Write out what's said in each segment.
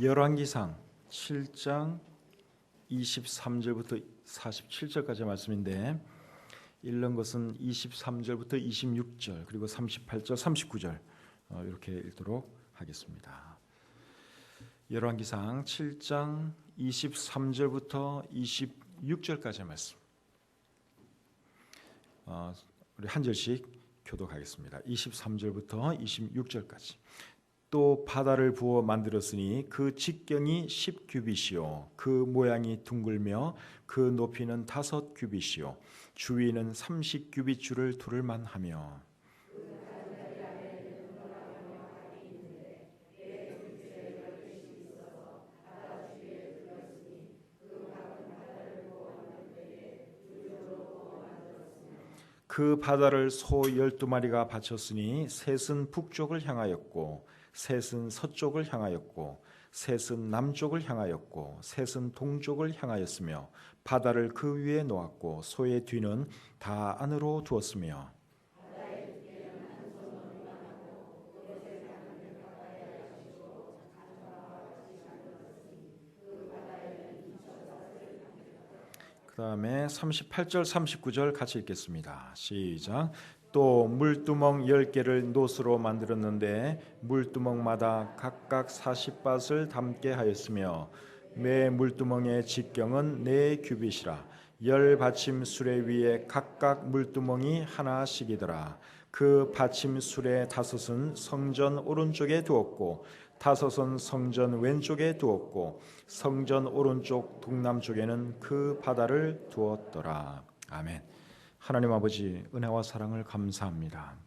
열왕기상 7장 23절부터 47절까지 말씀인데 읽는 것은 23절부터 26절 그리고 38절 39절 이렇게 읽도록 하겠습니다. 열왕기상 7장 23절부터 26절까지 말씀 우리 한 절씩 교독하겠습니다. 23절부터 26절까지. 또 바다를 부어 만들었으니 그 직경이 10규빗이요 그 모양이 둥글며 그 높이는 5규빗이요 주위는 30규빗 줄을 두를 만하며 그 바다를 소 12마리가 바쳤으니 셋은 북쪽을 향하였고 셋은 서쪽을 향하였고 셋은 남쪽을 향하였고 셋은 동쪽을 향하였으며 바다를 그 위에 놓았고 소의 뒤는 다 안으로 두었으며 그 다음에 38절 39절 같이 읽겠습니다. 시작. 또 물두멍 10개를 놋으로 만들었는데 물두멍마다 각각 40밭을 담게 하였으며 매 물두멍의 직경은 4규빗이라 10받침 수레 위에 각각 물두멍이 하나씩이더라. 그 받침 수레 5은 성전 오른쪽에 두었고 5은 성전 왼쪽에 두었고 성전 오른쪽 동남쪽에는 그 바다를 두었더라. 아멘. 하나님 아버지 은혜와 사랑을 감사합니다.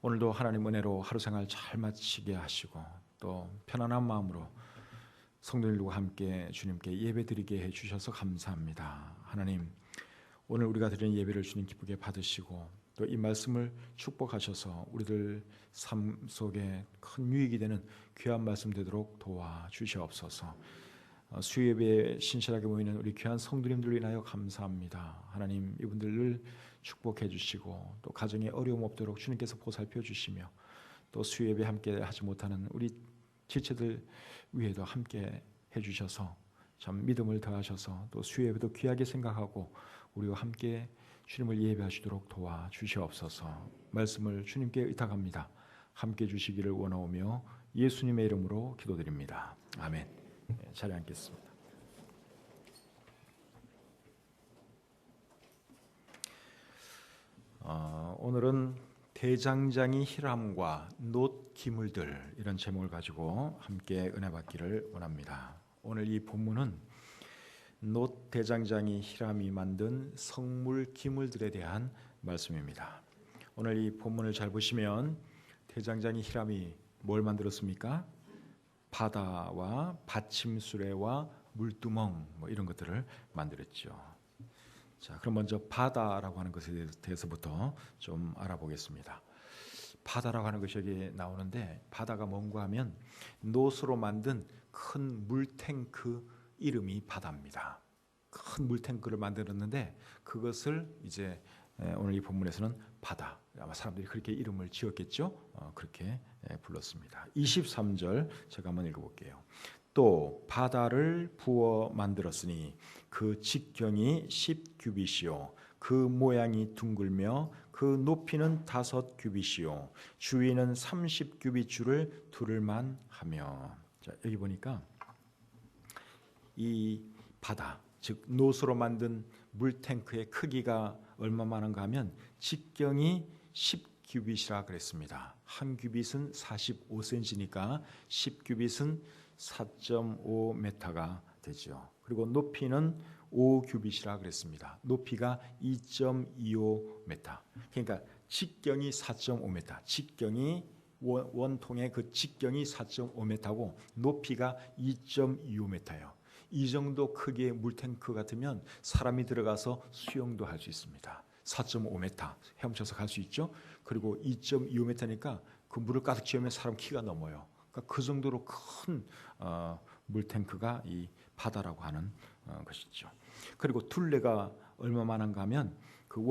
오늘도 하나님 은혜로 하루 생활 잘 마치게 하시고 또 편안한 마음으로 성도들과 함께 주님께 예배드리게 해주셔서 감사합니다. 하나님 오늘 우리가 드리는 예배를 주님 기쁘게 받으시고 또 이 말씀을 축복하셔서 우리들 삶 속에 큰 유익이 되는 귀한 말씀 되도록 도와주시옵소서. 수요예배에 신실하게 모이는 우리 귀한 성도님들로 인하여 감사합니다. 하나님 이분들을 축복해 주시고 또 가정에 어려움 없도록 주님께서 보살펴 주시며 또 수요예배 함께 하지 못하는 우리 지체들 위에도 함께 해주셔서 참 믿음을 더하셔서 또 수요예배도 귀하게 생각하고 우리와 함께 주님을 예배하시도록 도와주시옵소서. 말씀을 주님께 의탁합니다. 함께 주시기를 원하오며 예수님의 이름으로 기도드립니다. 아멘. 자리에 앉겠습니다. 오늘은 대장장이 히람과 놋 기물들 이런 제목을 가지고 함께 은혜 받기를 원합니다. 오늘 이 본문은 놋 대장장이 히람이 만든 성물 기물들에 대한 말씀입니다. 오늘 이 본문을 잘 보시면 대장장이 히람이 뭘 만들었습니까? 바다와 받침수레와 물두멍 이런 것들을 만들었죠. 자, 그럼 먼저 바다라고 하는 것에 대해서부터 좀 알아보겠습니다. 바다라고 하는 것이 여기 나오는데 바다가 뭔가 하면 놋으로 만든 큰 물탱크 이름이 바다입니다. 큰 물탱크를 만들었는데 그것을 이제 오늘 이 본문에서는 바다, 아마 사람들이 그렇게 이름을 지었겠죠. 그렇게 불렀습니다. 23절 제가 한번 읽어볼게요. 또 바다를 부어 만들었으니 그 직경이 10규빗이요 그 모양이 둥글며 그 높이는 5규빗이요 주위는 30규빗 줄을 두를 만하며. 자, 여기 보니까 이 바다 즉 놋으로 만든 물탱크의 크기가 얼마만한가 하면 직경이 10규빗이라 그랬습니다. 한 규빗은 45cm니까 10규빗은 4.5m가 되죠. 그리고 높이는 5규빗이라 그랬습니다. 높이가 2.25m. 그러니까 직경이 4.5m. 직경이 원통의 그 직경이 4.5m고 높이가 2.25m예요. 이 정도 크기의 물탱크 같으면 사람이 들어가서 수영도 할 수 있습니다. 4.5m 헤엄쳐서 갈 수 있죠. 그리고 2.25m니까 그 물을 가득 채우면 사람 키가 넘어요. 그러니까 그 정도로 큰 물탱크가 이 바다라고 하는 것이죠. 그리고 둘레가 얼마만한가 하면 그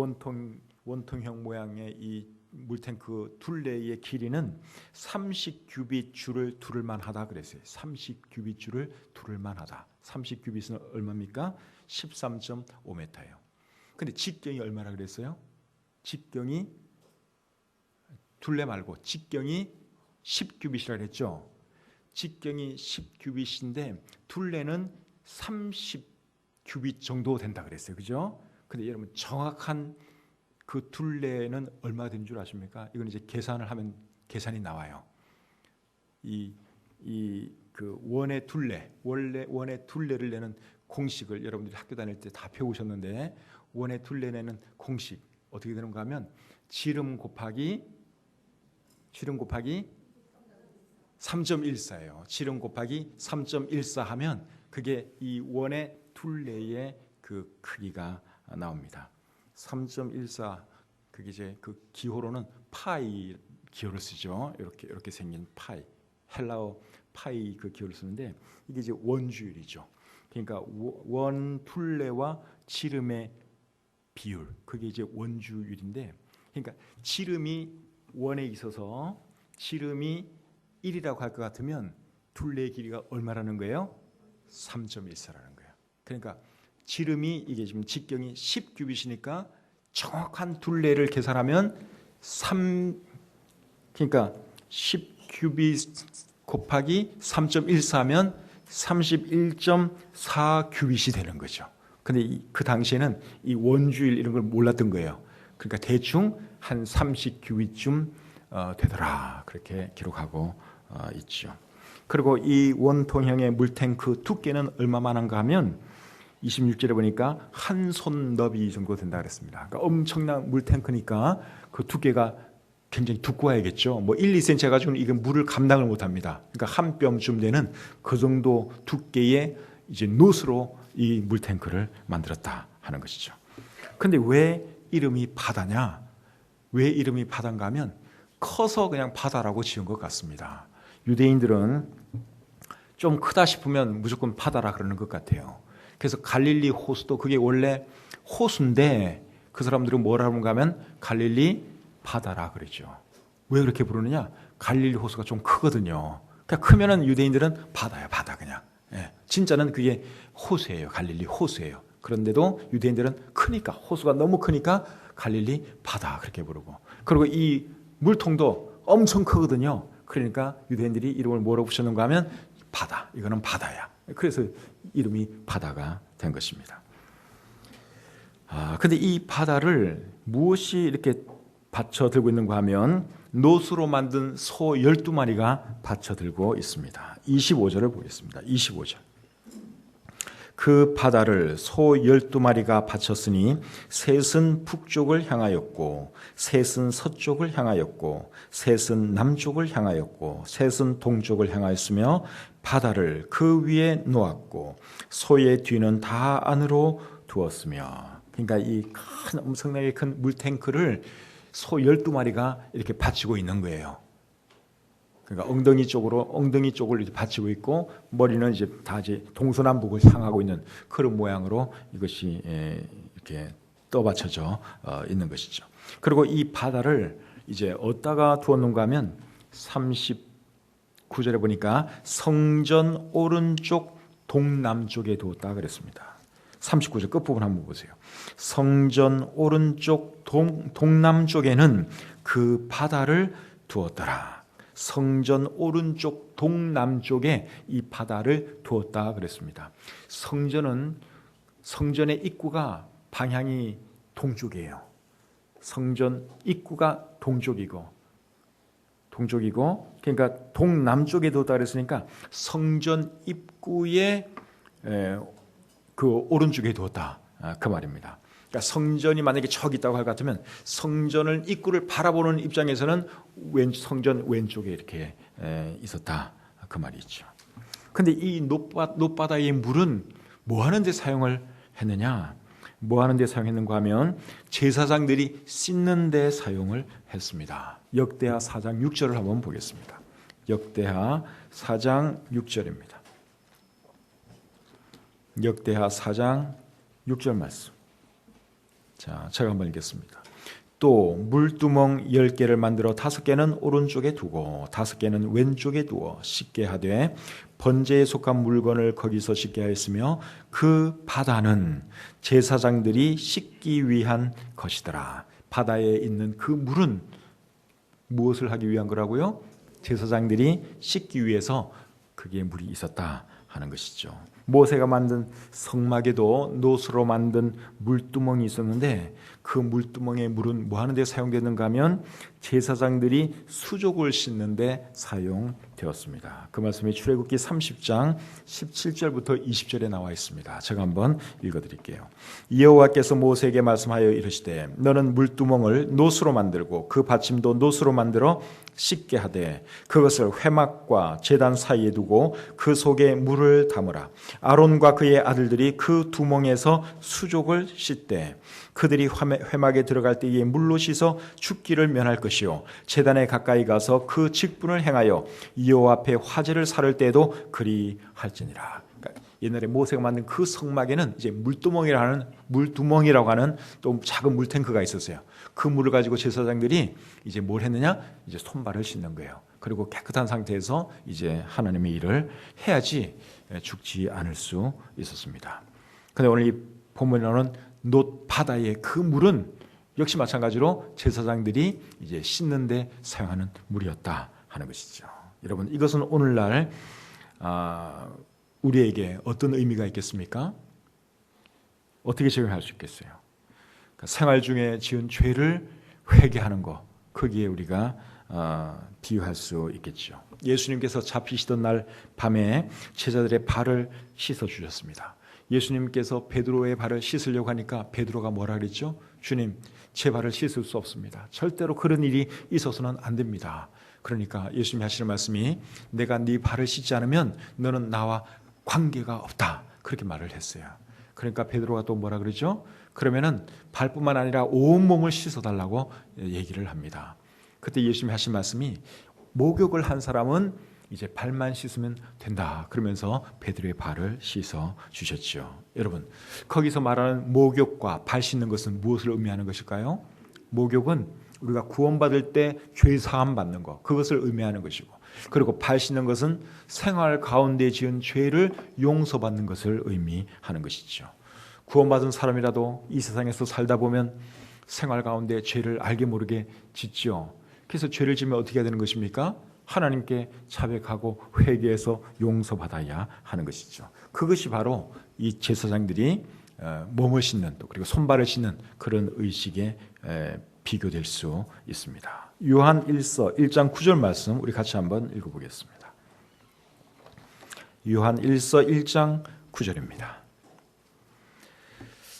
원통형 모양의 이 물탱크 둘레의 길이는 30규빗 줄을 두를 만하다 그랬어요. 30규빗 줄을 두를 만하다. 30규빗은 얼마입니까? 13.5m예요. 근데 직경이 얼마나 그랬어요? 직경이 둘레 말고 직경이 10규빗이라 그랬죠. 직경이 10규빗인데 둘레는 30규빗 정도 된다 그랬어요. 그죠? 근데 여러분 정확한 그 둘레는 얼마 되는 줄 아십니까? 이건 이제 계산을 하면 계산이 나와요. 그 원의 둘레, 원의 둘레를 내는 공식을 여러분들이 학교 다닐 때 다 배우셨는데, 원의 둘레 내는 공식 어떻게 되는가 하면 지름 곱하기 3.14예요. 지름 곱하기 3.14 하면 그게 이 원의 둘레의 그 크기가 나옵니다. 3.14 그게 이제 그 기호로는 파이 기호를 쓰죠. 이렇게 생긴 파이, 헬라어 파이 그 기호를 쓰는데 이게 이제 원주율이죠. 그러니까 원 둘레와 지름의 비율, 그게 이제 원주율인데, 그러니까 지름이 원에 있어서 지름이 1이라고 할 것 같으면 둘레의 길이가 얼마라는 거예요? 3.14라는 거예요. 그러니까 지름이 이게 지금 직경이 10규빗이니까 정확한 둘레를 계산하면 그러니까 10규빗 곱하기 3.14면 31.4규빗이 되는 거죠. 근데 그 당시에는 이 원주일 이런 걸 몰랐던 거예요. 그러니까 대충 한 30규빗쯤 되더라, 그렇게 기록하고 있죠. 그리고 이 원통형의 물탱크 두께는 얼마만한가 하면 26절에 보니까 한 손 너비 정도 된다 그랬습니다. 그러니까 엄청난 물탱크니까 그 두께가 굉장히 두꺼워야겠죠. 뭐 1, 2cm 가지고는 이게 물을 감당을 못합니다. 그러니까 한 뼘쯤 되는 그 정도 두께의 이제 놋으로 이 물탱크를 만들었다 하는 것이죠. 근데 왜 이름이 바다냐? 왜 이름이 바다인가 하면 커서 그냥 바다라고 지은 것 같습니다. 유대인들은 좀 크다 싶으면 무조건 바다라 그러는 것 같아요. 그래서 갈릴리 호수도 그게 원래 호수인데 그 사람들은 뭐라고 하는가 하면 갈릴리 바다라 그러죠. 왜 그렇게 부르느냐? 갈릴리 호수가 좀 크거든요. 그러니까 크면은 유대인들은 바다야, 바다 그냥. 예, 진짜는 그게 호수예요. 갈릴리 호수예요. 그런데도 유대인들은 크니까, 호수가 너무 크니까 갈릴리 바다 그렇게 부르고, 그리고 이 물통도 엄청 크거든요. 그러니까 유대인들이 이름을 뭐라고 붙였는가 하면 바다, 이거는 바다야. 그래서 이름이 바다가 된 것입니다. 근데 이 바다를 무엇이 이렇게 받쳐 들고 있는가 하면 놋으로 만든 소 12마리가 받쳐 들고 있습니다. 25절을 보겠습니다. 25절. 그 바다를 소 12마리가 바쳤으니 셋은 북쪽을 향하였고 셋은 서쪽을 향하였고 셋은 남쪽을 향하였고 셋은 동쪽을 향하였으며 바다를 그 위에 놓았고 소의 뒤는 다 안으로 두었으며. 그러니까 이 큰 엄청나게 큰 물탱크를 소 12마리가 이렇게 받치고 있는 거예요. 그러니까 엉덩이 쪽을 이렇게 받치고 있고 머리는 이제 다 이제 동서남북을 향하고 있는 그런 모양으로 이것이 이렇게 떠받쳐져 있는 것이죠. 그리고 이 바다를 이제 어디다가 두었는가 하면 39절에 보니까 성전 오른쪽 동남쪽에 두었다 그랬습니다. 39절 끝부분 한번 보세요. 성전 오른쪽 동남쪽에는 그 바다를 두었더라. 성전 오른쪽 동남쪽에 이 바다를 두었다 그랬습니다. 성전의 입구가 방향이 동쪽이에요. 성전 입구가 동쪽이고 그러니까 동남쪽에 두었다 그랬으니까 성전 입구에 그 오른쪽에 두었다, 그 말입니다. 그러니까 성전이 만약에 저기 있다고 할 것 같으면 성전을 입구를 바라보는 입장에서는 성전 왼쪽에 이렇게 있었다, 그 말이죠. 그런데 이 놋바다의 물은 뭐 하는 데 사용을 했느냐? 뭐 하는 데 사용했는가 하면 제사장들이 씻는 데 사용을 했습니다. 역대하 4장 6절을 한번 보겠습니다. 역대하 4장 6절입니다. 역대하 4장 6절 말씀. 자, 제가 한번 읽겠습니다. 또 물두멍 10개를 만들어 5개는 오른쪽에 두고 5개는 왼쪽에 두어 씻게 하되 번제에 속한 물건을 거기서 씻게 하였으며 그 바다는 제사장들이 씻기 위한 것이더라. 바다에 있는 그 물은 무엇을 하기 위한 거라고요? 제사장들이 씻기 위해서 그게 물이 있었다 하는 것이죠. 모세가 만든 성막에도 노수로 만든 물두멍이 있었는데 그 물두멍의 물은 뭐 하는 데 사용되는가 하면 제사장들이 수족을 씻는 데 사용되었습니다. 그 말씀이 출애굽기 30장 17절부터 20절에 나와 있습니다. 제가 한번 읽어드릴게요. 여호와께서 모세에게 말씀하여 이르시되 너는 물두멍을 노수로 만들고 그 받침도 노수로 만들어 씻게 하되 그것을 회막과 제단 사이에 두고 그 속에 물을 담으라. 아론과 그의 아들들이 그 두멍에서 수족을 씻되 그들이 회막에 들어갈 때에 물로 씻어 죽기를 면할 것이요 제단에 가까이 가서 그 직분을 행하여 여호와 앞에 화제를 살을 때에도 그리할지니라. 그러니까 옛날에 모세가 만든 그 성막에는 이제 물두멍이라고 하는 또 작은 물탱크가 있었어요. 그 물을 가지고 제사장들이 이제 뭘 했느냐? 이제 손발을 씻는 거예요. 그리고 깨끗한 상태에서 이제 하나님의 일을 해야지 죽지 않을 수 있었습니다. 그런데 오늘 이 본문에 나오는 놋 바다의 그 물은 역시 마찬가지로 제사장들이 이제 씻는데 사용하는 물이었다 하는 것이죠. 여러분, 이것은 오늘날 우리에게 어떤 의미가 있겠습니까? 어떻게 적용할 수 있겠어요? 그러니까 생활 중에 지은 죄를 회개하는 것, 거기에 우리가 비유할 수 있겠죠. 예수님께서 잡히시던 날 밤에 제자들의 발을 씻어 주셨습니다. 예수님께서 베드로의 발을 씻으려고 하니까 베드로가 뭐라 그랬죠? 주님, 제 발을 씻을 수 없습니다. 절대로 그런 일이 있어서는 안 됩니다. 그러니까 예수님이 하시는 말씀이 내가 네 발을 씻지 않으면 너는 나와 관계가 없다. 그렇게 말을 했어요. 그러니까 베드로가 또 뭐라 그러죠? 그러면은 발뿐만 아니라 온몸을 씻어달라고 얘기를 합니다. 그때 예수님이 하신 말씀이 목욕을 한 사람은 이제 발만 씻으면 된다. 그러면서 베드로의 발을 씻어 주셨죠. 여러분, 거기서 말하는 목욕과 발 씻는 것은 무엇을 의미하는 것일까요? 목욕은 우리가 구원받을 때 죄 사함 받는 것, 그것을 의미하는 것이고, 그리고 발 씻는 것은 생활 가운데 지은 죄를 용서받는 것을 의미하는 것이죠. 구원받은 사람이라도 이 세상에서 살다 보면 생활 가운데 죄를 알게 모르게 짓죠. 그래서 죄를 지으면 어떻게 해야 되는 것입니까? 하나님께 자백하고 회개해서 용서받아야 하는 것이죠. 그것이 바로 이 제사장들이 몸을 씻는 또 그리고 손발을 씻는 그런 의식에 비교될 수 있습니다. 요한 1서 1장 9절 말씀 우리 같이 한번 읽어보겠습니다. 요한 1서 1장 9절입니다.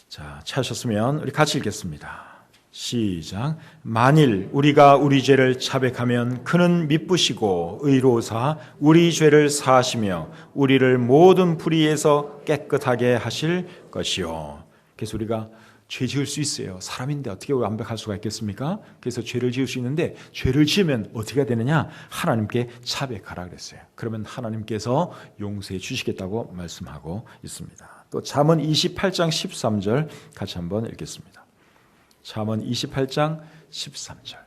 자, 찾으셨으면 우리 같이 읽겠습니다. 시작. 만일 우리가 우리 죄를 자백하면 그는 미쁘시고 의로우사 우리 죄를 사하시며 우리를 모든 불의에서 깨끗하게 하실 것이요. 그래서 우리가 죄 지을 수 있어요. 사람인데 어떻게 완벽할 수가 있겠습니까? 그래서 죄를 지을 수 있는데 죄를 지으면 어떻게 해야 되느냐? 하나님께 자백하라 그랬어요. 그러면 하나님께서 용서해 주시겠다고 말씀하고 있습니다. 또 잠언 28장 13절 같이 한번 읽겠습니다. 잠언 28장 13절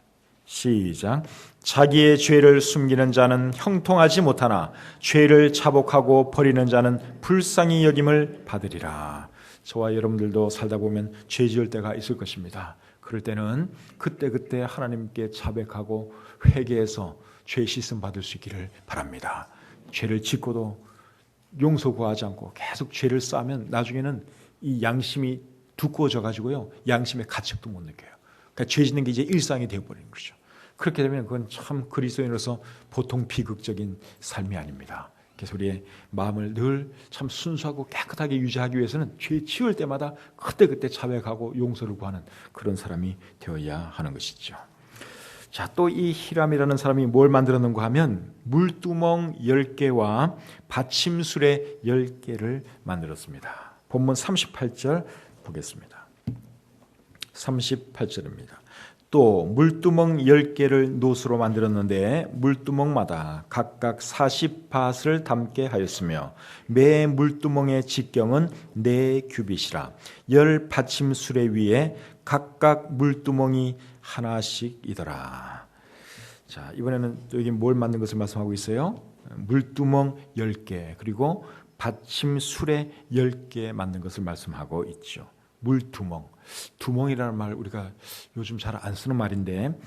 시작. 자기의 죄를 숨기는 자는 형통하지 못하나 죄를 자복하고 버리는 자는 불쌍히 여김을 받으리라. 저와 여러분들도 살다 보면 죄 지을 때가 있을 것입니다. 그럴 때는 그때 하나님께 자백하고 회개해서 죄 씻음 받을 수 있기를 바랍니다. 죄를 짓고도 용서 구하지 않고 계속 죄를 쌓으면 나중에는 이 양심이 두꺼워져 가지고요, 양심의 가책도 못 느껴요. 그러니까 죄 짓는 게 이제 일상이 되어버리는 거죠. 그렇게 되면 그건 참 그리스도인으로서 보통 비극적인 삶이 아닙니다. 그래서 우리의 마음을 늘 참 순수하고 깨끗하게 유지하기 위해서는 죄 지을 때마다 그때 자백하고 용서를 구하는 그런 사람이 되어야 하는 것이죠. 자, 또 이 히람이라는 사람이 뭘 만들었는가 하면 물두멍 10개와 받침술의 10개를 만들었습니다. 본문 38절 보겠습니다. 38절입니다. 또 물두멍 10개를 노수로 만들었는데 물두멍마다 각각 40밭을 담게 하였으며 매 물두멍의 직경은 4규빗이라 10 받침수레 위에 각각 물두멍이 하나씩이더라. 자, 이번에는 여기 뭘 만든 것을 말씀하고 있어요? 물두멍 10개 그리고 받침 수레 10개 만든 것을 말씀하고 있죠. 물두멍. 두멍이라는 말 우리가 요즘 잘 안 쓰는 말인데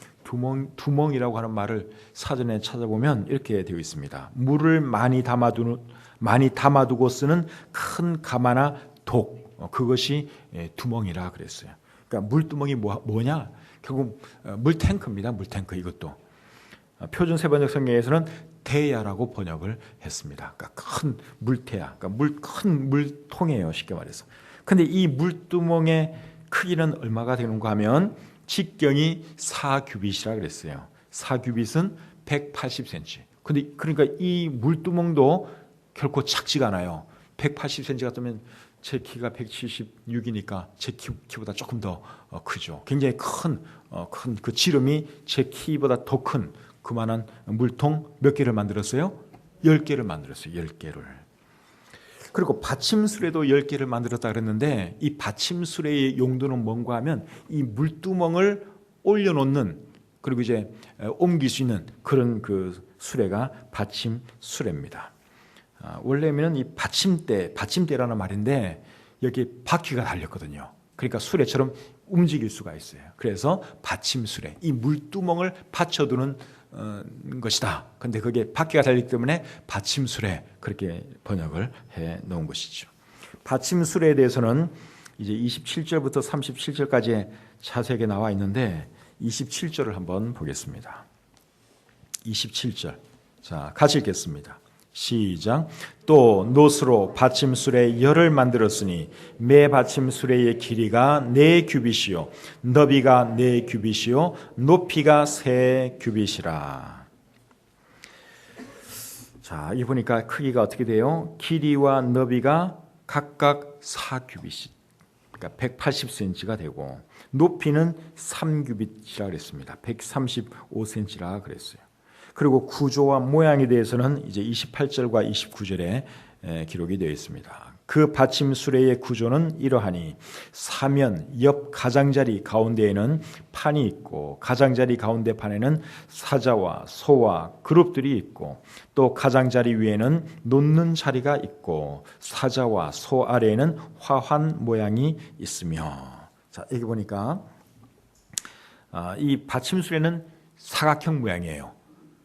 두멍이라고 하는 말을 사전에 찾아보면 이렇게 되어 있습니다. 물을 많이 담아두고 쓰는 큰 가마나 독, 그것이 두멍이라 그랬어요. 그러니까 물두멍이 뭐냐? 결국 물탱크입니다. 물탱크 이것도. 표준 세번역 성경에서는 대야라고 번역을 했습니다. 그러니까 큰 물태야, 그러니까 큰 물통이에요. 쉽게 말해서. 근데 이 물두멍의 크기는 얼마가 되는가 하면 직경이 4규빗이라 그랬어요. 4규빗은 180cm. 근데 그러니까 이 물두멍도 결코 작지가 않아요. 180cm 같으면 제 키가 176이니까 제 키보다 조금 더 크죠. 굉장히 큰 그 지름이 제 키보다 더 큰 그만한 물통 몇 개를 만들었어요? 10개를 만들었어요. 10개를. 그리고 받침수레도 10개를 만들었다 그랬는데 이 받침수레의 용도는 뭔가 하면 이 물두멍을 올려놓는 그리고 이제 옮길 수 있는 그런 그 수레가 받침수레입니다. 원래는 이 받침대라는 말인데 여기 바퀴가 달렸거든요. 그러니까 수레처럼 움직일 수가 있어요. 그래서 받침수레, 이 물두멍을 받쳐두는 것이다. 근데 그게 바퀴가 달리기 때문에 받침수레 그렇게 번역을 해 놓은 것이죠. 받침수레에 대해서는 이제 27절부터 37절까지 자세하게 나와 있는데 27절을 한번 보겠습니다. 27절. 자, 같이 읽겠습니다. 시작. 또 놋으로 받침수레 열을 만들었으니 매 받침수레의 길이가 4규빗이요 너비가 4규빗이요 높이가 3규빗이라. 자, 이 보니까 크기가 어떻게 돼요? 길이와 너비가 각각 4규빗이, 그러니까 180cm가 되고 높이는 3규빗이라 그랬습니다. 135cm라 그랬어요. 그리고 구조와 모양에 대해서는 이제 28절과 29절에 기록이 되어 있습니다. 그 받침수레의 구조는 이러하니 사면 옆 가장자리 가운데에는 판이 있고 가장자리 가운데 판에는 사자와 소와 그룹들이 있고 또 가장자리 위에는 놓는 자리가 있고 사자와 소 아래에는 화환 모양이 있으며. 자, 여기 보니까 이 받침수레는 사각형 모양이에요.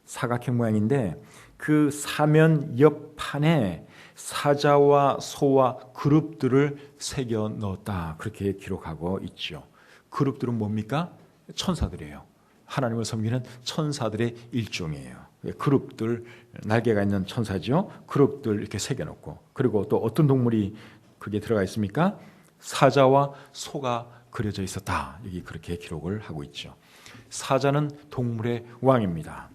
사각형 모양인데 그 사면 옆판에 사자와 소와 그룹들을 새겨 넣었다. 그렇게 기록하고 있죠. 그룹들은 뭡니까? 천사들이에요. 하나님을 섬기는 천사들의 일종이에요. 그룹들, 날개가 있는 천사죠. 그룹들 이렇게 새겨 놓고 그리고 또 어떤 동물이 그게 들어가 있습니까? 사자와 소가 그려져 있었다. 여기 그렇게 기록을 하고 있죠. 사자는 동물의 왕입니다.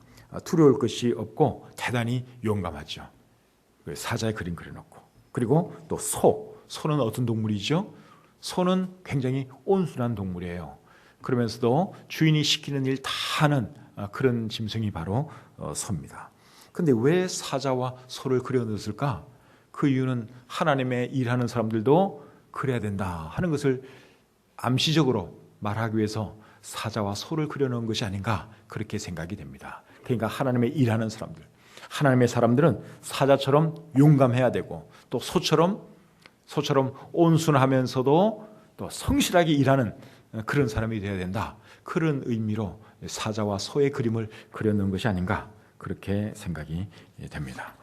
두려울 것이 없고 대단히 용감하죠. 사자의 그림 그려놓고 그리고 또 소는 어떤 동물이죠? 소는 굉장히 온순한 동물이에요. 그러면서도 주인이 시키는 일 다 하는 그런 짐승이 바로 소입니다. 그런데 왜 사자와 소를 그려넣었을까? 그 이유는 하나님의 일하는 사람들도 그래야 된다 하는 것을 암시적으로 말하기 위해서 사자와 소를 그려놓은 것이 아닌가 그렇게 생각이 됩니다. 그러니까 하나님의 일하는 사람들, 하나님의 사람들은 사자처럼 용감해야 되고 또 소처럼 온순하면서도 또 성실하게 일하는 그런 사람이 되어야 된다. 그런 의미로 사자와 소의 그림을 그려놓은 것이 아닌가 그렇게 생각이 됩니다.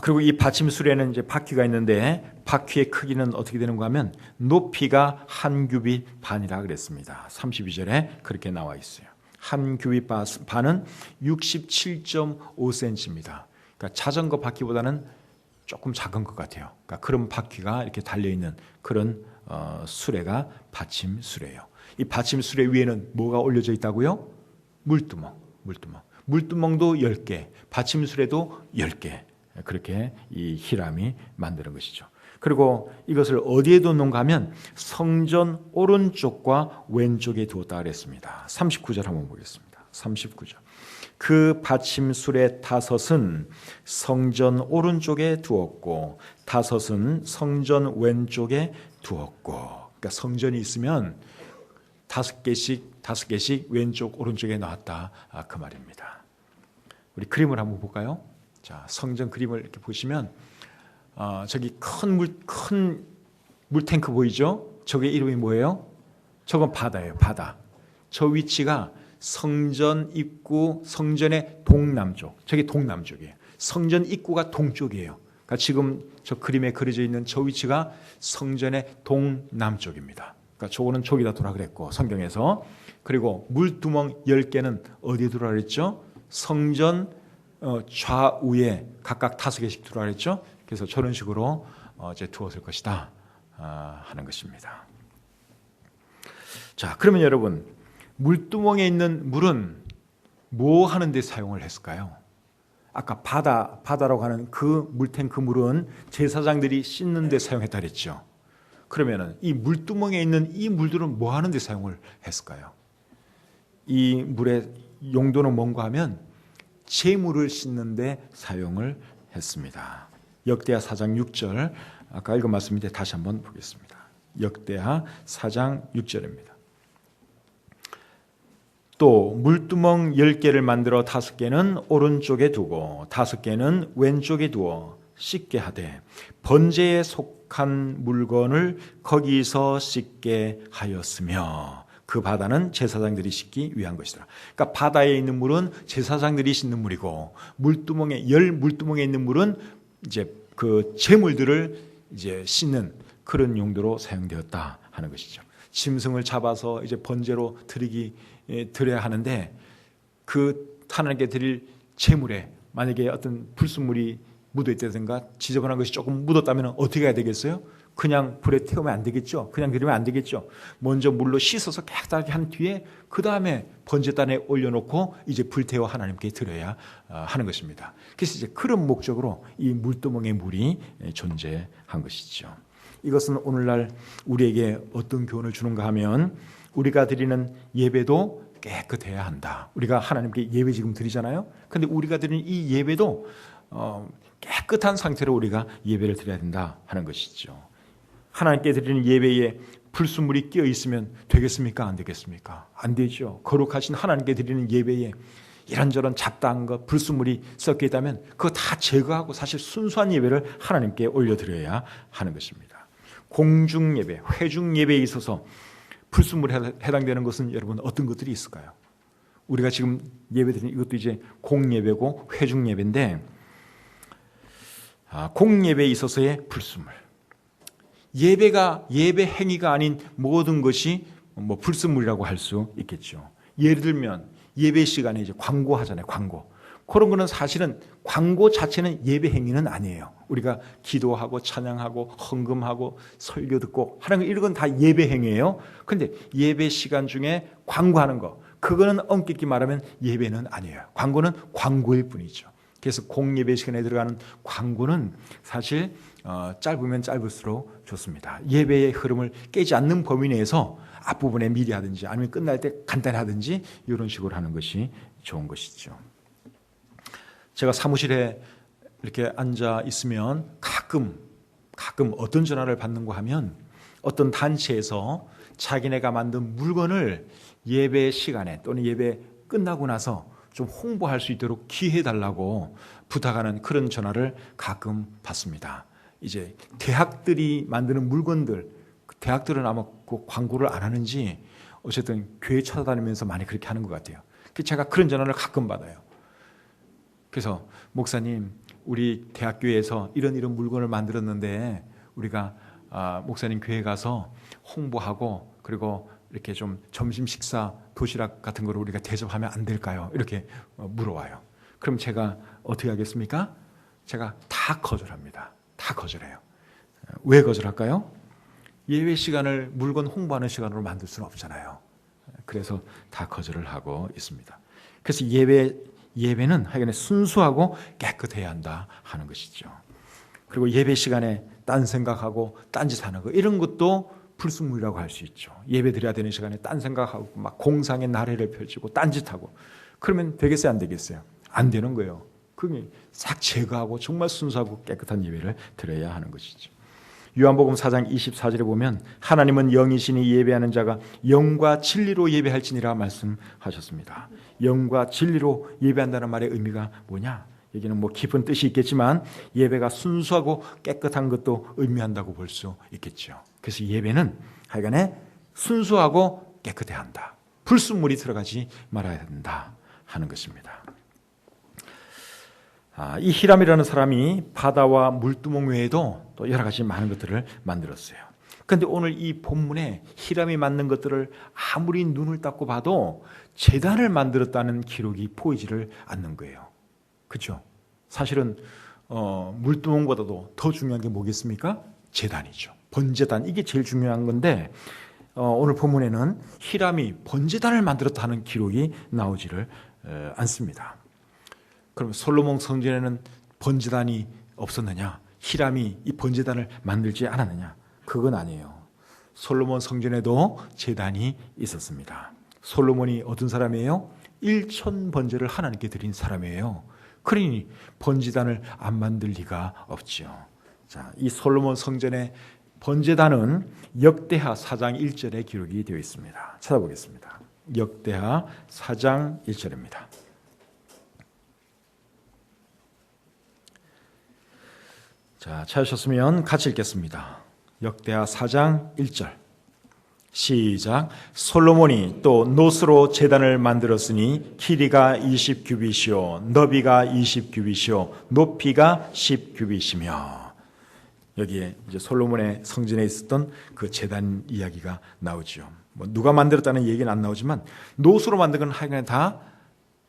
그리고 이 받침수레는 이제 바퀴가 있는데 바퀴의 크기는 어떻게 되는가 하면 높이가 1규빗 반이라 그랬습니다. 32절에 그렇게 나와 있어요. 1규빗 반은 67.5cm입니다. 그러니까 자전거 바퀴보다는 조금 작은 것 같아요. 그러니까 그런 바퀴가 이렇게 달려있는 그런 수레가 받침수레예요. 이 받침수레 위에는 뭐가 올려져 있다고요? 물두멍도 10개, 받침수레도 10개. 그렇게 이 히람이 만드는 것이죠. 그리고 이것을 어디에 뒀는가 하면 성전 오른쪽과 왼쪽에 두었다 그랬습니다. 39절 한번 보겠습니다. 39절. 그 받침술의 5은 성전 오른쪽에 두었고 5은 성전 왼쪽에 두었고. 그러니까 성전이 있으면 다섯 개씩 왼쪽 오른쪽에 놨다, 그 말입니다. 우리 그림을 한번 볼까요? 자, 성전 그림을 이렇게 보시면 저기 큰 물탱크 보이죠? 저게 이름이 뭐예요? 저건 바다예요, 바다. 저 위치가 성전 입구, 성전의 동남쪽. 저게 동남쪽이에요. 성전 입구가 동쪽이에요. 그러니까 지금 저 그림에 그려져 있는 저 위치가 성전의 동남쪽입니다. 그러니까 저거는 저기다 두라 그랬고, 성경에서. 그리고 물두멍 10개는 어디에 두라 그랬죠? 성전 좌우에 각각 5개씩 두라 그랬죠? 그래서 저런 식으로 이제 두었을 것이다 하는 것입니다. 자, 그러면 여러분, 물두멍에 있는 물은 뭐 하는 데 사용을 했을까요? 아까 바다라고 하는 그 물탱크 물은 제사장들이 씻는 데 사용했다 그랬죠. 그러면은 이 물두멍에 있는 이 물들은 뭐 하는 데 사용을 했을까요? 이 물의 용도는 뭔가 하면 제물을 씻는 데 사용을 했습니다. 역대하 4장 6절, 아까 읽은 말씀인데 다시 한번 보겠습니다. 역대하 4장 6절입니다. 또 물두멍 10개를 만들어 5개는 오른쪽에 두고 5개는 왼쪽에 두어 씻게 하되 번제에 속한 물건을 거기서 씻게 하였으며 그 바다는 제사장들이 씻기 위한 것이다. 그러니까 바다에 있는 물은 제사장들이 씻는 물이고 열 물두멍에 있는 물은 이제 그 제물들을 이제 씻는 그런 용도로 사용되었다 하는 것이죠. 짐승을 잡아서 이제 번제로 드려야 하는데 그 하나님께 드릴 제물에 만약에 어떤 불순물이 묻어있다든가 지저분한 것이 조금 묻었다면 어떻게 해야 되겠어요? 그냥 불에 태우면 안 되겠죠. 그냥 드리면 안 되겠죠. 먼저 물로 씻어서 깨끗하게 한 뒤에 그 다음에 번제단에 올려놓고 이제 불태워 하나님께 드려야 하는 것입니다. 그래서 이제 그런 목적으로 이 물두멍의 물이 존재한 것이죠. 이것은 오늘날 우리에게 어떤 교훈을 주는가 하면 우리가 드리는 예배도 깨끗해야 한다. 우리가 하나님께 예배 지금 드리잖아요. 그런데 우리가 드리는 이 예배도 깨끗한 상태로 우리가 예배를 드려야 된다 하는 것이죠. 하나님께 드리는 예배에 불순물이 끼어 있으면 되겠습니까? 안 되겠습니까? 안 되죠. 거룩하신 하나님께 드리는 예배에 이런저런 잡다한 것, 불순물이 섞여 있다면 그거 다 제거하고 사실 순수한 예배를 하나님께 올려드려야 하는 것입니다. 공중 예배, 회중 예배에 있어서 불순물에 해당되는 것은 여러분 어떤 것들이 있을까요? 우리가 지금 예배드리는 이것도 이제 공예배고 회중 예배인데 공예배에 있어서의 불순물, 예배 행위가 아닌 모든 것이 뭐 불순물이라고 할 수 있겠죠. 예를 들면 예배 시간에 이제 광고하잖아요. 광고. 그런 거는 사실은 광고 자체는 예배 행위는 아니에요. 우리가 기도하고 찬양하고 헌금하고 설교 듣고 하는 거 이런 건 다 예배 행위예요. 그런데 예배 시간 중에 광고하는 거 그거는 엄격히 말하면 예배는 아니에요. 광고는 광고일 뿐이죠. 그래서 공예배 시간에 들어가는 광고는 사실 짧으면 짧을수록 좋습니다. 예배의 흐름을 깨지 않는 범위 내에서 앞부분에 미리 하든지 아니면 끝날 때 간단히 하든지 이런 식으로 하는 것이 좋은 것이죠. 제가 사무실에 이렇게 앉아 있으면 가끔 어떤 전화를 받는가 하면 어떤 단체에서 자기네가 만든 물건을 예배 시간에 또는 예배 끝나고 나서 좀 홍보할 수 있도록 기회해달라고 부탁하는 그런 전화를 가끔 받습니다. 이제 대학들이 만드는 물건들, 대학들은 아마 그 광고를 안 하는지 어쨌든 교회 찾아다니면서 많이 그렇게 하는 것 같아요. 제가 그런 전화를 가끔 받아요. 그래서 목사님, 우리 대학교에서 이런 물건을 만들었는데 우리가 목사님 교회 가서 홍보하고 그리고 이렇게 좀 점심 식사 도시락 같은 거를 우리가 대접하면 안 될까요? 이렇게 물어와요. 그럼 제가 어떻게 하겠습니까? 제가 다 거절합니다. 다 거절해요. 왜 거절할까요? 예배 시간을 물건 홍보하는 시간으로 만들 수는 없잖아요. 그래서 다 거절을 하고 있습니다. 그래서 예배는 하여간에 순수하고 깨끗해야 한다 하는 것이죠. 그리고 예배 시간에 딴 생각하고 딴짓하는 거 이런 것도 불순물이라고 할 수 있죠. 예배 드려야 되는 시간에 딴 생각하고 막 공상의 나래를 펼치고 딴짓하고 그러면 되겠어요? 안 되겠어요? 안 되는 거예요. 그게 싹 제거하고 정말 순수하고 깨끗한 예배를 드려야 하는 것이죠. 요한복음 4장 24절에 보면 하나님은 영이시니 예배하는 자가 영과 진리로 예배할지니라 말씀하셨습니다. 영과 진리로 예배한다는 말의 의미가 뭐냐? 여기는 뭐 깊은 뜻이 있겠지만 예배가 순수하고 깨끗한 것도 의미한다고 볼 수 있겠죠. 그래서 예배는 하여간에 순수하고 깨끗해야 한다. 불순물이 들어가지 말아야 된다 하는 것입니다. 이 히람이라는 사람이 바다와 물두멍 외에도 또 여러 가지 많은 것들을 만들었어요. 그런데 오늘 이 본문에 히람이 만든 것들을 아무리 눈을 닦고 봐도 제단을 만들었다는 기록이 보이지를 않는 거예요. 그렇죠? 사실은 물두멍보다도 더 중요한 게 뭐겠습니까? 제단이죠. 번제단, 이게 제일 중요한 건데 오늘 본문에는 히람이 번제단을 만들었다는 기록이 나오지를 않습니다. 그럼 솔로몬 성전에는 번제단이 없었느냐? 히람이 이 번제단을 만들지 않았느냐? 그건 아니에요. 솔로몬 성전에도 제단이 있었습니다. 솔로몬이 어떤 사람이에요? 1000번제를 하나님께 드린 사람이에요. 그러니 번제단을 안 만들 리가 없죠. 자, 이 솔로몬 성전의 번제단은 역대하 4장 1절에 기록이 되어 있습니다. 찾아보겠습니다. 역대하 4장 1절입니다. 자, 찾으셨으면 같이 읽겠습니다. 역대하 4장 1절 시작. 솔로몬이 또 노스로 제단을 만들었으니 길이가 20규빗이요 너비가 20규빗이요 높이가 10규빗이며. 여기에 이제 솔로몬의 성전에 있었던 그 제단 이야기가 나오죠. 뭐 누가 만들었다는 얘기는 안 나오지만 노스로 만든 건 하여간 다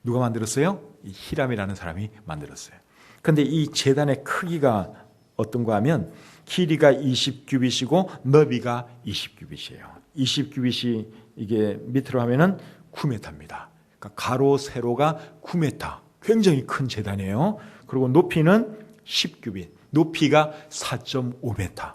누가 만들었어요? 이 히람이라는 사람이 만들었어요. 그런데 이 제단의 크기가 어떤가 하면 길이가 20규빗이고 너비가 20규빗이에요. 20규빗이 이게 밑으로 하면은 9m입니다. 그러니까 가로 세로가 9m. 굉장히 큰 제단이에요. 그리고 높이는 10규빗. 높이가 4.5m.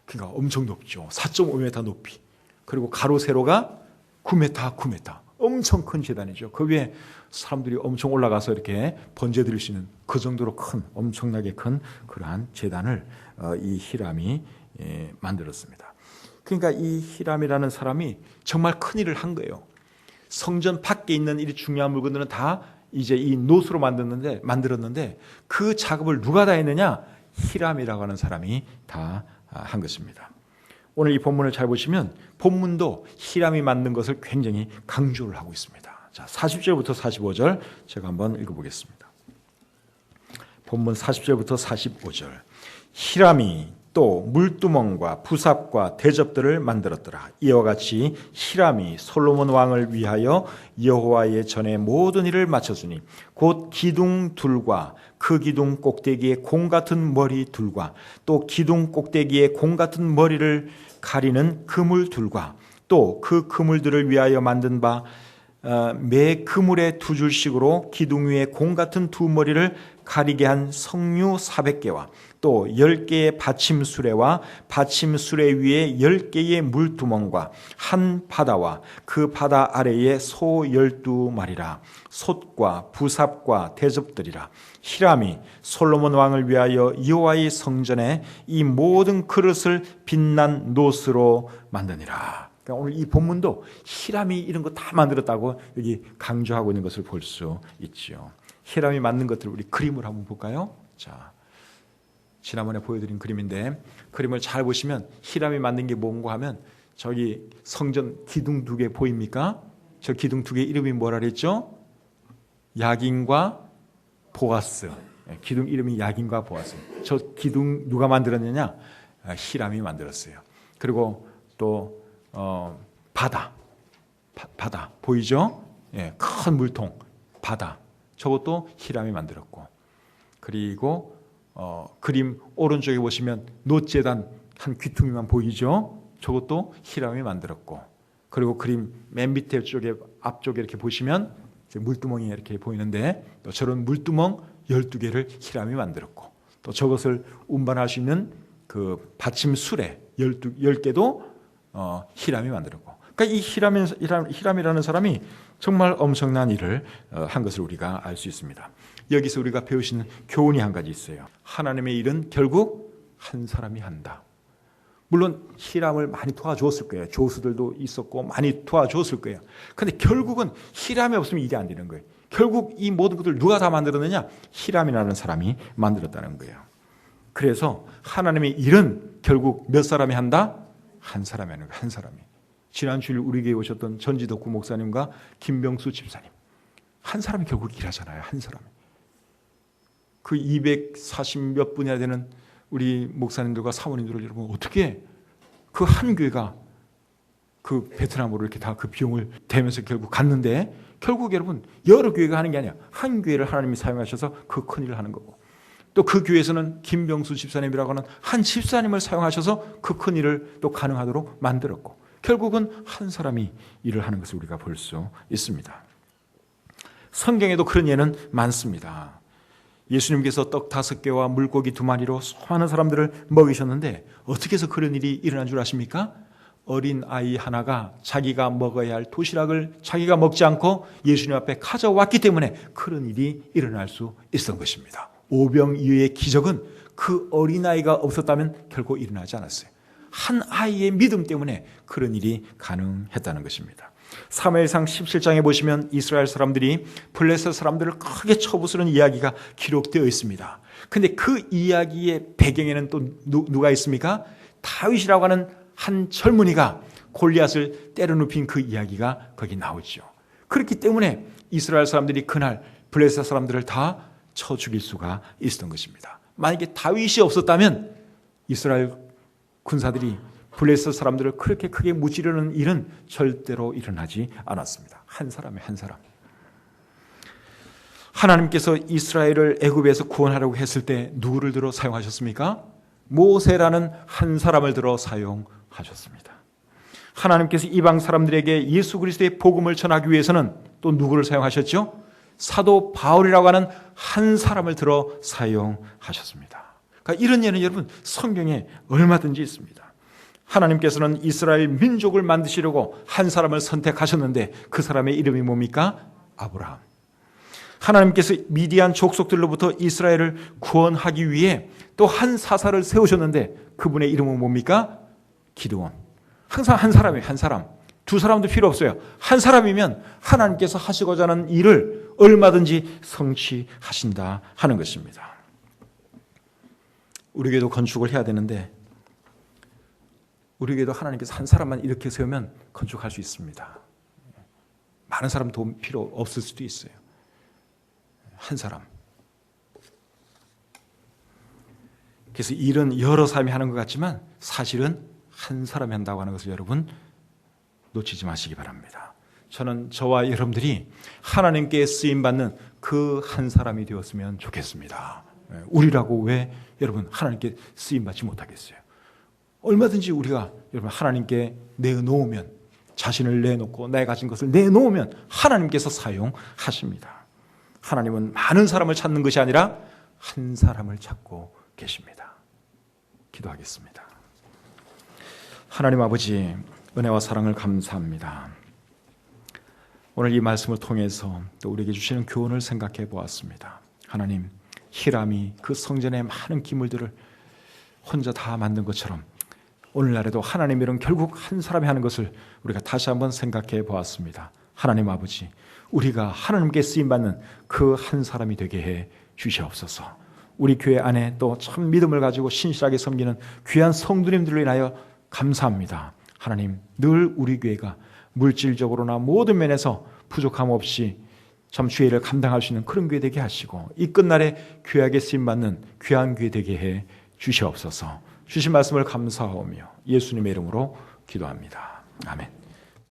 그러니까 엄청 높죠. 4.5m 높이. 그리고 가로 세로가 9m, 9m. 엄청 큰 제단이죠. 그 위에 사람들이 엄청 올라가서 이렇게 번제 드릴 수 있는 그 정도로 큰, 엄청나게 큰 그러한 제단을 이 히람이 만들었습니다. 그러니까 이 히람이라는 사람이 정말 큰 일을 한 거예요. 성전 밖에 있는 이 중요한 물건들은 다 이제 이 노스로 만들었는데 그 작업을 누가 다 했느냐? 히람이라고 하는 사람이 다 한 것입니다. 오늘 이 본문을 잘 보시면 본문도 히람이 만든 것을 굉장히 강조를 하고 있습니다. 자, 40절부터 45절 제가 한번 읽어보겠습니다. 본문 40절부터 45절. 히람이 또 물두멍과 부삽과 대접들을 만들었더라. 이와 같이 히람이 솔로몬 왕을 위하여 여호와의 전에 모든 일을 마쳤으니 곧 기둥 둘과 그 기둥 꼭대기에 공 같은 머리 둘과 또 기둥 꼭대기에 공 같은 머리를 가리는 그물 둘과 또 그 그물들을 위하여 만든 바 매 그물에 두 줄씩으로 기둥 위에 공 같은 두 머리를 가리게 한 석류 400개와 또 10개의 받침수레와 받침수레 위에 10개의 물두멍과 한 바다와 그 바다 아래에 소 12마리라 솥과 부삽과 대접들이라. 히람이 솔로몬 왕을 위하여 여호와의 성전에 이 모든 그릇을 빛난 노스로 만드니라. 그러니까 오늘 이 본문도 히람이 이런 거 다 만들었다고 여기 강조하고 있는 것을 볼 수 있죠. 히람이 만든 것들을 우리 그림을 한번 볼까요? 자, 지난번에 보여드린 그림인데 그림을 잘 보시면 히람이 만든 게 뭔가 하면 저기 성전 기둥 2개 보입니까? 저 기둥 2개 이름이 뭐라 그랬죠? 야긴과 보아스. 기둥 이름이 야긴과 보아스. 저 기둥 누가 만들었느냐? 히람이 만들었어요. 그리고 또 바다 보이죠? 예, 큰 물통 바다. 저것도 히람이 만들었고, 그리고 그림 오른쪽에 보시면 놋제단 한 귀퉁이만 보이죠? 저것도 히람이 만들었고, 그리고 그림 맨 밑에 쪽에 앞쪽에 이렇게 보시면 물두멍이 이렇게 보이는데 또 저런 물두멍 12개를 히람이 만들었고, 또 저것을 운반할 수 있는 그 받침 수레 10개도 히람이 만들었고. 그러니까 이 히람이라는 사람이 정말 엄청난 일을 한 것을 우리가 알 수 있습니다. 여기서 우리가 배우시는 교훈이 한 가지 있어요. 하나님의 일은 결국 한 사람이 한다. 물론 히람을 많이 도와주었을 거예요. 조수들도 있었고 많이 도와주었을 거예요. 그런데 결국은 히람이 없으면 일이 안 되는 거예요. 결국 이 모든 것들 누가 다 만들었느냐? 히람이라는 사람이 만들었다는 거예요. 그래서 하나님의 일은 결국 몇 사람이 한다? 한 사람이 하는 거예요. 한 사람이. 지난 주일 우리 교회에 오셨던 전지덕구 목사님과 김병수 집사님, 한 사람이 결국 일하잖아요. 한 사람이. 그 240 몇 분이나 되는 우리 목사님들과 사모님들을 여러분 어떻게 그 한 교회가 그 베트남으로 이렇게 다 그 비용을 대면서 결국 갔는데, 결국 여러분 여러 교회가 하는 게 아니야. 한 교회를 하나님이 사용하셔서 그 큰 일을 하는 거고, 또 그 교회에서는 김병수 집사님이라고 하는 한 집사님을 사용하셔서 그 큰 일을 또 가능하도록 만들었고, 결국은 한 사람이 일을 하는 것을 우리가 볼 수 있습니다. 성경에도 그런 예는 많습니다. 예수님께서 떡 5개와 물고기 2마리로 수많은 사람들을 먹이셨는데 어떻게 해서 그런 일이 일어난 줄 아십니까? 어린 아이 하나가 자기가 먹어야 할 도시락을 자기가 먹지 않고 예수님 앞에 가져왔기 때문에 그런 일이 일어날 수 있었던 것입니다. 오병이어의 기적은 그 어린아이가 없었다면 결국 일어나지 않았어요. 한 아이의 믿음 때문에 그런 일이 가능했다는 것입니다. 사무엘상 17장에 보시면 이스라엘 사람들이 블레셋 사람들을 크게 쳐부수는 이야기가 기록되어 있습니다. 그런데 그 이야기의 배경에는 또 누가 있습니까? 다윗이라고 하는 한 젊은이가 골리앗을 때려눕힌 그 이야기가 거기 나오죠. 그렇기 때문에 이스라엘 사람들이 그날 블레셋 사람들을 다 쳐 죽일 수가 있었던 것입니다. 만약에 다윗이 없었다면 이스라엘 군사들이 블레셋 사람들을 그렇게 크게 무찌르는 일은 절대로 일어나지 않았습니다. 한 사람의 한 사람. 하나님께서 이스라엘을 애굽에서 구원하려고 했을 때 누구를 들어 사용하셨습니까? 모세라는 한 사람을 들어 사용하셨습니다. 하나님께서 이방 사람들에게 예수 그리스도의 복음을 전하기 위해서는 또 누구를 사용하셨죠? 사도 바울이라고 하는 한 사람을 들어 사용하셨습니다. 그러니까 이런 예는 여러분 성경에 얼마든지 있습니다. 하나님께서는 이스라엘 민족을 만드시려고 한 사람을 선택하셨는데 그 사람의 이름이 뭡니까? 아브라함. 하나님께서 미디안 족속들로부터 이스라엘을 구원하기 위해 또 한 사사를 세우셨는데 그분의 이름은 뭡니까? 기드온. 항상 한 사람이에요. 한 사람. 두 사람도 필요 없어요. 한 사람이면 하나님께서 하시고자 하는 일을 얼마든지 성취하신다 하는 것입니다. 우리 교회도 건축을 해야 되는데 우리 교회도 하나님께서 한 사람만 이렇게 세우면 건축할 수 있습니다. 많은 사람 도움 필요 없을 수도 있어요. 한 사람. 그래서 일은 여러 사람이 하는 것 같지만 사실은 한 사람이 한다고 하는 것을 여러분 놓치지 마시기 바랍니다. 저는 저와 여러분들이 하나님께 쓰임받는 그 한 사람이 되었으면 좋겠습니다. 우리라고 왜 여러분 하나님께 쓰임받지 못하겠어요? 얼마든지 우리가 여러분 하나님께 내놓으면, 자신을 내놓고 나의 가진 것을 내놓으면 하나님께서 사용하십니다. 하나님은 많은 사람을 찾는 것이 아니라 한 사람을 찾고 계십니다. 기도하겠습니다. 하나님 아버지, 은혜와 사랑을 감사합니다. 오늘 이 말씀을 통해서 또 우리에게 주시는 교훈을 생각해 보았습니다. 하나님, 히람이 그 성전의 많은 기물들을 혼자 다 만든 것처럼 오늘날에도 하나님의 일은 결국 한 사람이 하는 것을 우리가 다시 한번 생각해 보았습니다. 하나님 아버지, 우리가 하나님께 쓰임받는 그 한 사람이 되게 해 주시옵소서. 우리 교회 안에 또 참 믿음을 가지고 신실하게 섬기는 귀한 성도님들로 인하여 감사합니다. 하나님, 늘 우리 교회가 물질적으로나 모든 면에서 부족함 없이 참 주의 일을 감당할 수 있는 그런 교회 되게 하시고 이 끝날에 귀하게 쓰임받는 귀한 교회 되게 해 주시옵소서. 주신 말씀을 감사하오며 예수님의 이름으로 기도합니다. 아멘.